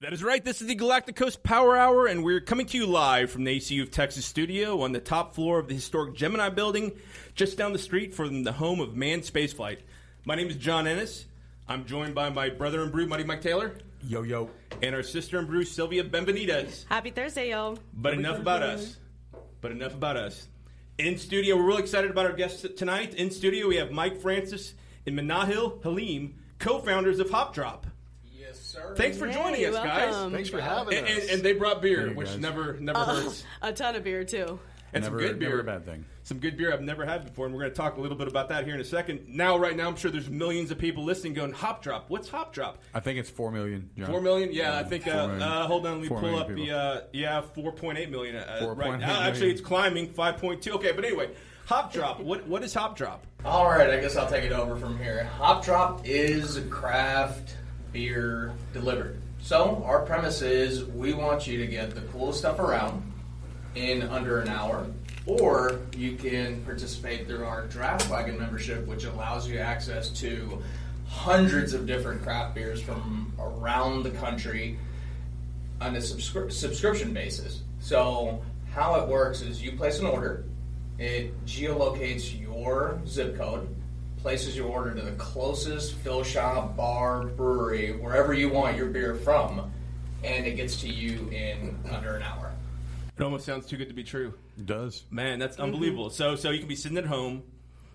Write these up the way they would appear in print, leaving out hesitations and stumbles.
That is right. This is the Galactic Coast Power Hour, and we're coming to you live from the ACU of Texas studio on the top floor of the historic Gemini building, just down the street from the home of manned spaceflight. My name is John Ennis. I'm joined by my brother in brew, Mighty Mike Taylor. Yo, yo. And our sister in brew, Sylvia Benvenides. Happy Thursday, yo. But enough about us. In studio, we're really excited about our guests tonight. In studio, we have Mike Francis and Minahil Halim, co-founders of Hop Drop. Yes, sir. Thanks for joining us, guys. Thanks for having us. And they brought beer, Hey, which guys. never hurts. A ton of beer, too. And some good beer. Never a bad thing. Some good beer I've never had before, and we're going to talk a little bit about that here in a second. Right now, I'm sure there's millions of people listening going, Hop Drop. What's Hop Drop? I think it's 4 million. John. 4 million? Yeah, I think, 4 million. hold on, let me 4 pull million up people. the, 4.8 million. 4.8 right now. million. Actually, it's climbing, 5.2. Okay, but anyway, Hop Drop. What is Hop Drop? All right, I guess I'll take it over from here. Hop Drop is craft beer delivered. So our premise is we want you to get the coolest stuff around in under an hour, or you can participate through our Draft Wagon membership, which allows you access to hundreds of different craft beers from around the country on a subscription basis. So how it works is you place an order, it geolocates your zip code, places your order to the closest fill shop, bar, brewery, wherever you want your beer from, and it gets to you in under an hour. It almost sounds too good to be true. It does. Man, that's unbelievable. So you can be sitting at home,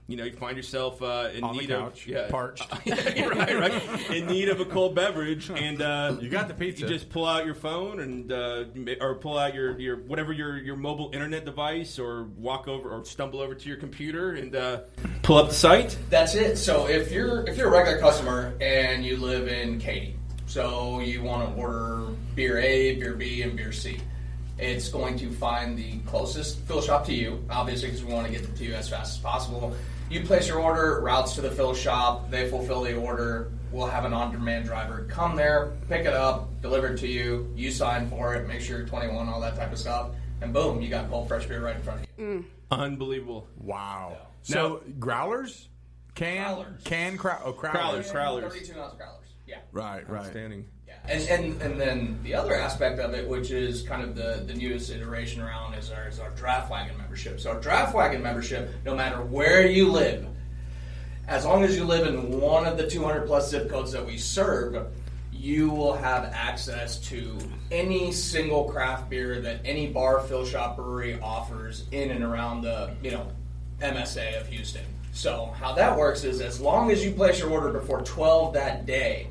you find yourself in On need the couch, of parched. right, in need of a cold beverage, and You got the pizza. You just pull out your phone and or pull out your whatever your mobile internet device, or walk over or stumble over to your computer and pull up the site. That's it. So if you're a regular customer and you live in Katy, so you want to order beer A, beer B, and beer C, it's going to find the closest fill shop to you, obviously, because we want to get it to you as fast as possible. You place your order, routes to the fill shop, they fulfill the order, we'll have an on-demand driver come there, pick it up, deliver it to you, you sign for it, make sure you're 21, all that type of stuff, and boom, you got cold, fresh beer right in front of you. Unbelievable. Wow. Now- So, growlers? Crowlers. Crowlers. Crowlers. 32-ounce growlers, yeah. Right. Outstanding. Yeah. And then the other aspect of it, which is kind of the newest iteration around, is our Draft Wagon membership. So our Draft Wagon membership, no matter where you live, as long as you live in one of the 200 plus zip codes that we serve, you will have access to any single craft beer that any bar, fill shop, brewery offers in and around the MSA of Houston. So how that works is, as long as you place your order before 12 that day,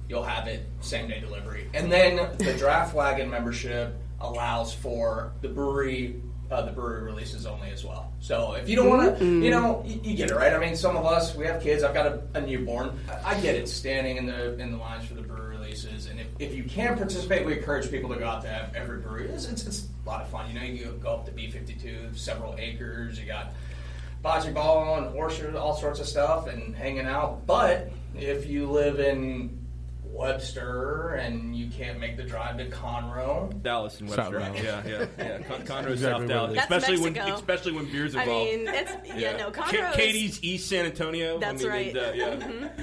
you'll have it same day delivery. And then the Draft Wagon membership allows for the brewery releases only as well. So if you don't want to, you get it, right? I mean, some of us, we have kids. I've got a newborn. I get it, standing in the lines for the brewery releases. And if you can participate, we encourage people to go out to every brewery. It's a lot of fun. You go up to B52, several acres. You got bocce ball and horseshoes, all sorts of stuff, and hanging out. But if you live in Webster and you can't make the drive to Conroe, Dallas and Webster. South Yeah. Conroe, Exactly South Dallas. That's Especially when beer's involved. I mean, Conroe Katie's East San Antonio. That's right.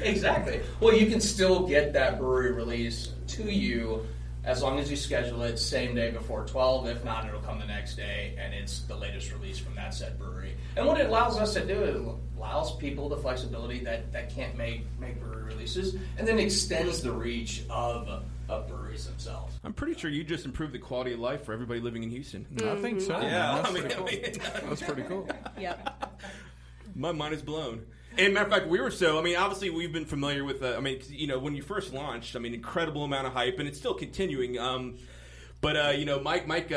exactly. Well, you can still get that brewery release to you as long as you schedule it same day before 12. If not, it'll come the next day, and it's the latest release from that said brewery. And what it allows us to do, it allows people the flexibility that can't make brewery releases, and then extends the reach of breweries themselves. I'm pretty sure you just improved the quality of life for everybody living in Houston. I think so. Yeah, man. That's pretty cool. Yep. My mind is blown. And matter of fact, obviously we've been familiar with, when you first launched, incredible amount of hype, and it's still continuing. Mike,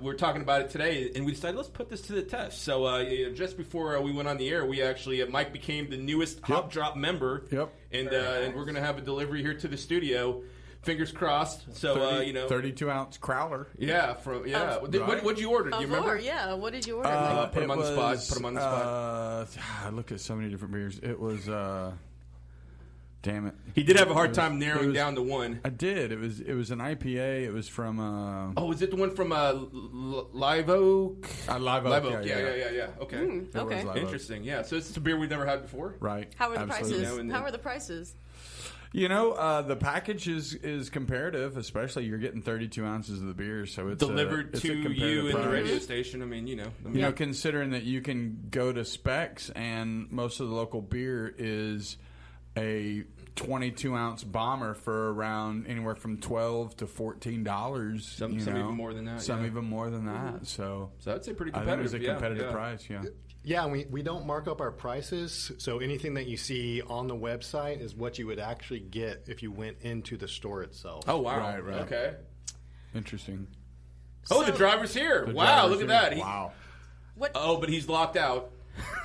we're talking about it today, and we decided let's put this to the test. So just before we went on the air, we actually, Mike became the newest Hop Drop member. Yep. And we're going to have a delivery here to the studio. Fingers crossed. So 32-ounce crowler. Yeah. What'd you order? Do you remember? Yeah. What did you order? Put him on the spot. I looked at so many different beers. It was. Damn it! He did have a hard time narrowing down to one. I did. It was an IPA. It was from. Was it the one from Live Oak? Live Oak. Yeah. Okay. Okay. Interesting. Yeah. So it's a beer we've never had before. Right. How were the Absolutely. prices? How were the prices? The package is comparative, especially you're getting 32 ounces of the beer, so it's Delivered it's to a comparative you in the price. radio station. I mean, Considering that you can go to Specs and most of the local beer is a 22-ounce bomber for around anywhere from $12 to $14. Some even more than that. Some even more than that. So I'd say pretty I competitive. think it was a competitive price. Yeah. Yeah, and we don't mark up our prices, so anything that you see on the website is what you would actually get if you went into the store itself. Oh wow! Right. Okay. Interesting. Oh, the driver's here! The Wow, driver's look at here. that! Wow. What? Oh, but he's locked out.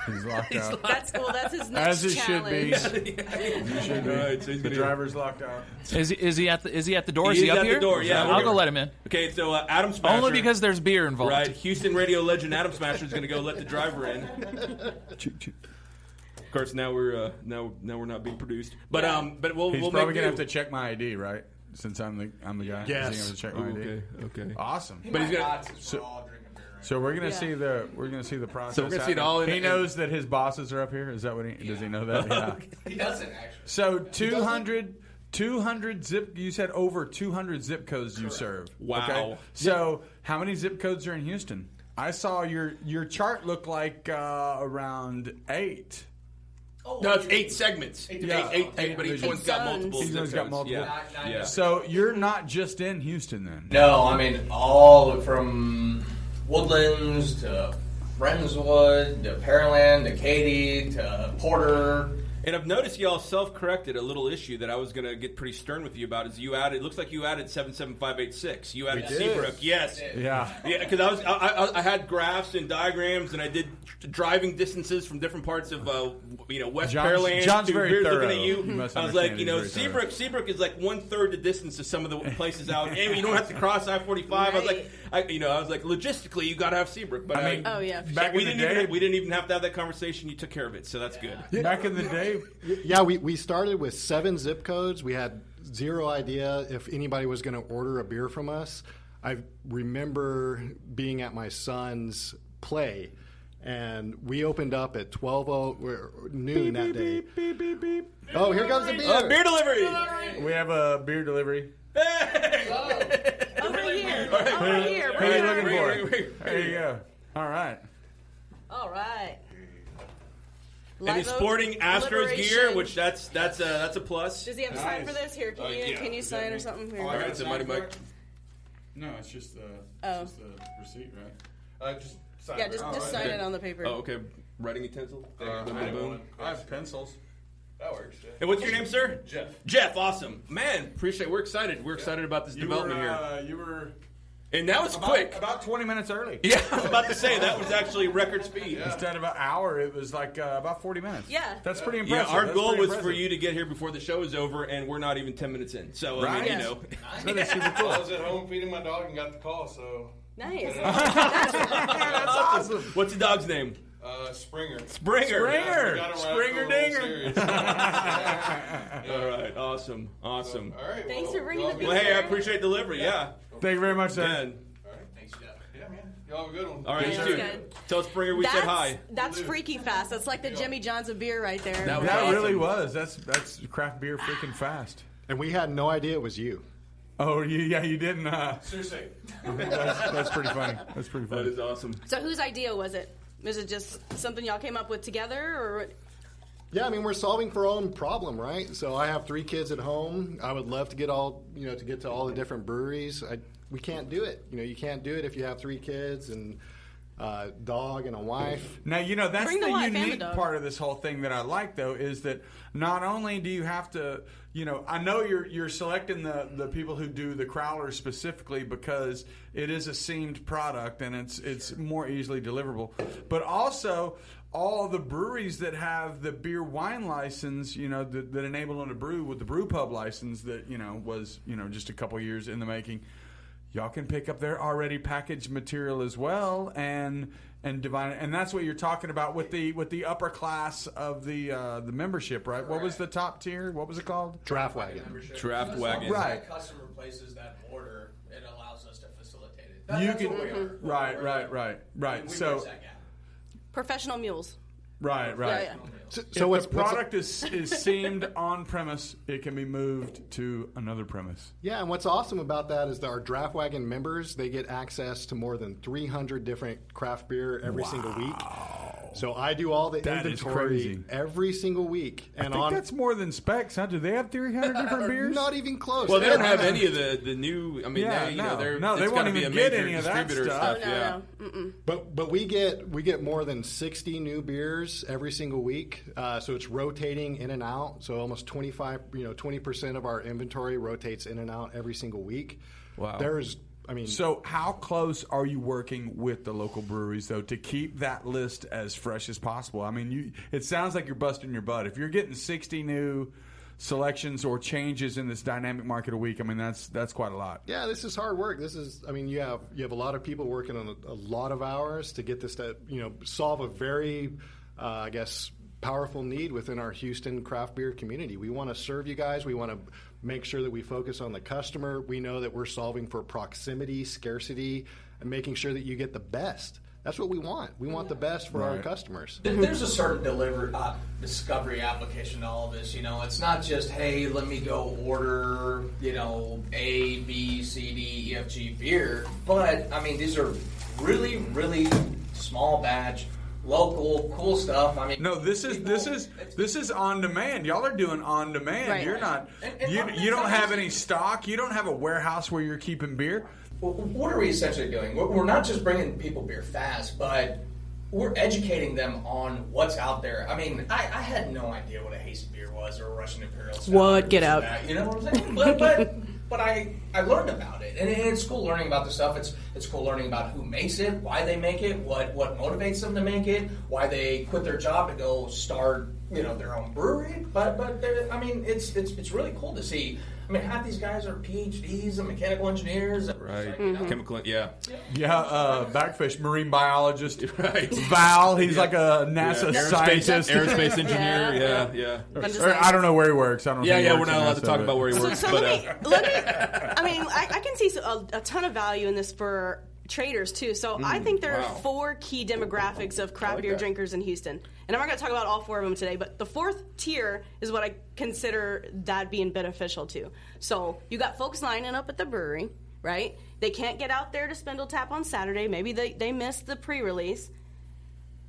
He's locked out. That's cool. That's his next As it should be. challenge. You should be. Right, so he's The gonna- driver's locked out. Is he at the door? Is He he is up at the here? door, yeah, I'll we're- go let him in. Okay, so Adam Smasher. Only because there's beer involved. Right, Houston radio legend Adam Smasher is going to go let the driver in. Of course, now we're not being produced, but we'll He's we'll probably make gonna have do. to check my ID, right? Since I'm the guy. Yes. He's gonna have to check my ID. Okay. Awesome. But he's gonna. So we're gonna Yeah. see the process. So we're gonna see it happen. all in- He knows that his bosses are up here. Is that what he does? He know that? Yeah. He doesn't actually. So 200 zip. You said over 200 zip codes you serve. Wow. Okay? So how many zip codes are in Houston? I saw your chart look like around 8. No, it's 8 segments. Yeah. Eight, but each Eight one's got zones. multiple. Each zip one's got codes. multiple. Yeah. Yeah. So you're not just in Houston then. No, I mean all from Woodlands to Friendswood to Pearland to Katy to Porter. And I've noticed y'all self-corrected a little issue that I was going to get pretty stern with you about. Is you added? It looks like you added 77586. You added did. Seabrook. Yes. Yeah. Yeah, because I had graphs and diagrams, and I did driving distances from different parts of West Pearland. John's to very here's thorough. looking at you. You must I was like, understand he's very thorough. Seabrook is like 1/3 the distance of some of the places out. And you don't have to cross I-45. I was like, I was like, logistically, you got to have Seabrook. But I mean, Oh, yeah. for back sure. in the day, we didn't even have to have that conversation. You took care of it, so that's good. back in the day, Yeah, we started with 7 zip codes. We had zero idea if anybody was going to order a beer from us. I remember being at my son's play, and we opened up at 12 noon that day. beep, beep, beep, beep. Oh, here comes the beer. Beer delivery. We have a beer delivery. Over here. Who are you looking for? Right. There you go. All right. All right. And he's Live sporting Oak Astros Liberation. gear, which that's a plus. Does he have to sign for this? Here, can you yeah. can you sign or something? Here. All right, so Mighty Mike. No, it's just the Oh. receipt, right? Just sign Yeah, it. just sign it on the paper. Oh, okay. Writing utensil. Boom, boom, boom. I have pencils. That works. Yeah. And what's your name, sir? Jeff. Jeff, awesome. Man, appreciate it. We're excited. We're excited about this development here. You were And that was quick. about 20 minutes early. Yeah, I was about to say, that was actually record speed. Instead of an hour, it was like about 40 minutes. Yeah. That's pretty Yeah, impressive. our That's goal pretty was for impressive. you to get here before the show is over, and we're not even 10 minutes in. So, I Right. mean, Yeah. So that's super cool. I was at home feeding my dog and got the call, so Nice. That's awesome. What's the dog's name? Springer. Springer. We got him right Springer for a little Dinger. series. All right, awesome. All right. Thanks well, for bringing y'all the be- Well, hey, I appreciate delivery. Yeah. Thank you very much, sir. Man. All right. Thanks, Jeff. Yeah, man. Y'all have a good one. All right, you Sounds too. good. Tell Springer we said hi. That's freaky fast. That's like the Jimmy John's of beer right there. That was That awesome. really was. That's craft beer freaking fast. And we had no idea it was you. Oh, you didn't. Seriously. That's pretty funny. That's pretty That funny. is awesome. So whose idea was it? Was it just something y'all came up with together, or? Yeah, I mean, we're solving for our own problem, right? So I have 3 kids at home. I would love to get to all the different breweries. We can't do it. You can't do it if you have 3 kids and a dog and a wife. Now, that's Bring the the wife and the unique dog. part of this whole thing that I like, though, is that not only do you have to, I know you're selecting the people who do the crowlers specifically because it is a seamed product and it's more easily deliverable, but also all the breweries that have the beer wine license, that enable them to brew with the brew pub license that was just a couple years in the making. Y'all can pick up their already packaged material as well and divide it. And that's what you're talking about with the upper class of the membership, right? What was the top tier? What was it called? Draft wagon. Draft wagon. Right. Customer places that order, it allows us to facilitate it. You That's can what we are. right. We So bridge that gap. Professional mules. Right. Yeah. So So what's if the product is seamed on premise, it can be moved to another premise. Yeah, and what's awesome about that is that our Draft Wagon members, they get access to more than 300 different craft beer every single week. So I do all the That is inventory crazy. every single week. I think that's more than Specs, huh? Do they have 300 different beers? Not even close. Well, they don't have any of the new. I mean, Yeah, they, no, they won't even get any of that distributor stuff. Yeah. But we get more than 60 new beers every single week. So it's rotating in and out. So almost 20% of our inventory rotates in and out every single week. Wow. So how close are you working with the local breweries, though, to keep that list as fresh as possible? I mean, it sounds like you're busting your butt. If you're getting 60 new selections or changes in this dynamic market a week, I mean, that's quite a lot. yeah, this is hard work. You have a lot of people working on a lot of hours to get this to solve a very, powerful need within our Houston craft beer community. We want to serve you guys. We want to make sure that we focus on the customer. We know that we're solving for proximity, scarcity, and making sure that you get the best. That's what we want. We want the best for our customers. There's a certain discovery application to all of this. It's not just, hey, let me go order, A, B, C, D, E, F, G beer. But, I mean, these are really, really small batch, local, cool stuff. I mean, No, this is on demand. Y'all are doing on demand. Right. You're not. And You don't have any stock. You don't have a warehouse where you're keeping beer. what are we essentially doing? We're not just bringing people beer fast, but we're educating them on what's out there. I mean, I had no idea what a hazy beer was or a Russian Imperial Stout. What? or Get this out. and that, you know what I'm saying? But I learned about it, and it's cool learning about the stuff. It's cool learning about who makes it, why they make it, what motivates them to make it, why they quit their job to go start their own brewery. But I mean, it's really cool to see. I mean, half these guys are PhDs and mechanical engineers. Right. Mm-hmm. Chemical. Yeah. Yeah, Backfish, marine biologist. Right. Val, he's like a NASA scientist. Aerospace engineer. Yeah. I'm just Or, like- I don't know where he works. I don't know. Yeah. if he Yeah. works We're not in allowed to NASA, talk but- about where he works. So but, let me. I mean, I can see a ton of value in this for traders too. So I think there are 4 key demographics of craft beer drinkers in Houston, and I'm not going to talk about all 4 of them today. But the 4th tier is what I consider that being beneficial to. So you got folks lining up at the brewery, right? They can't get out there to Spindle Tap on Saturday. Maybe they missed the pre-release.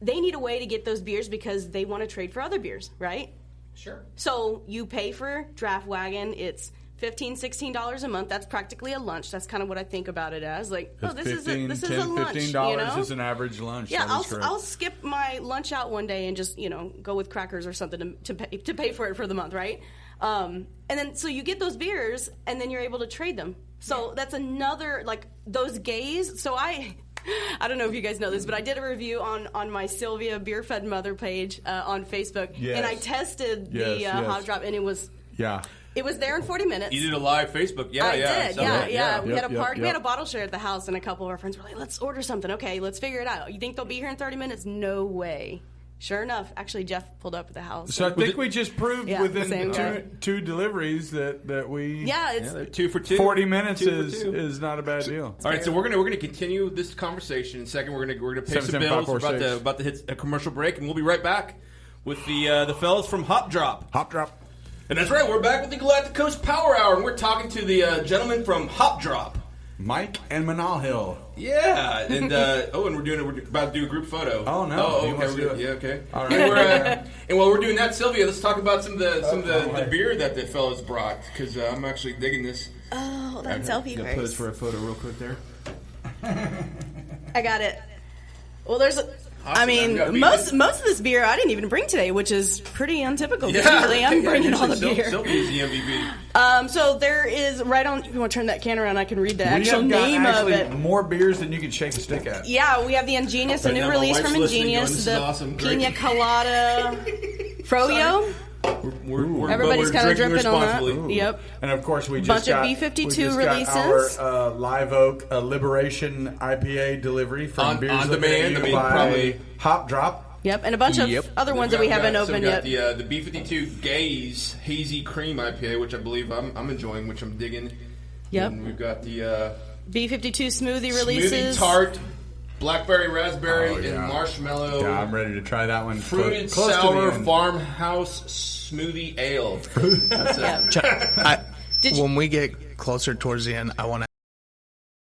They need a way to get those beers because they want to trade for other beers, right? Sure. So you pay for Draft Wagon. It's $15, $16 a month. That's practically a lunch. That's kind of what I think about it as. Like, oh, this is a lunch. $15 is an average lunch. Yeah, That is correct. I'll skip my lunch out one day and just go with crackers or something to pay for it for the month, right? And then so you get those beers and then you're able to trade them. So that's another those gays. So I don't know if you guys know this, but I did a review on my Sylvia Beer Fed Mother page on Facebook, Yes. and I tested the Yes. hot drop, and it was there in 40 minutes. You did a live Facebook. Yeah. I yeah. did, So- yeah. We had a Yep, party. We yep. had a bottle share at the house, and a couple of our friends were like, "Let's order something." Okay, let's figure it out. You think they'll be here in 30 minutes? No way. Sure enough, actually, Jeff pulled up at the house. So I think we just proved Yeah, the same guy. within two deliveries that we It's 2 for 2. 40 minutes 2 for 2. is not a bad deal. All right, so we're gonna continue this conversation in a second. We're gonna pay some 7, 7, bills. 5, 4, We're 6. about to hit a commercial break, and we'll be right back with the fellas from Hop Drop. Hop drop. And that's right, we're back with the Galactic Coast Power Hour, and we're talking to the gentleman from Hop Drop. Mike and Minahil. Yeah, and we're about to do a group photo. Oh, no. Oh, He okay. wants to do it. Yeah, okay. All right. And while we're doing that, Sylvia, let's talk about some of the beer that the fellas brought, because I'm actually digging this. oh, hold on, selfie Gonna pose first. for a photo real quick there. I got it. Well, there's. I Awesome. mean, I've got most of this beer I didn't even bring today, which is pretty untypical. Yeah, Usually I'm bringing all the usually beer. Sylvia's the MVP. So there is right on. If you want to turn that can around, I can read the We actual have got name of actually it. more beers than you can shake a stick at. Yeah, we have the Ingenious, a Right new now, my release wife's from listening, going, Ingenious, "This is the awesome, great." Pina Colada Froyo. Everybody's Everybody's kind of dripping on that. responsibly. Yep. And of course, we Bunch just of got B52 we just releases. Got our Live Oak Liberation IPA delivery from On- Beers on Located demand, I mean, by probably- Hop Drop. Yep, and a bunch of other ones that we haven't opened yet. We've got the B52 Gaze Hazy Cream IPA, which I believe I'm enjoying, which I'm digging. Yep. And we've got the B52 smoothie Smoothie releases. Tart blackberry, raspberry, Oh, yeah. and marshmallow. Yeah, I'm ready to try that one. Fruited Close to the sour end. farmhouse smoothie ale. That's it. Yeah. When we get closer towards the end, I want to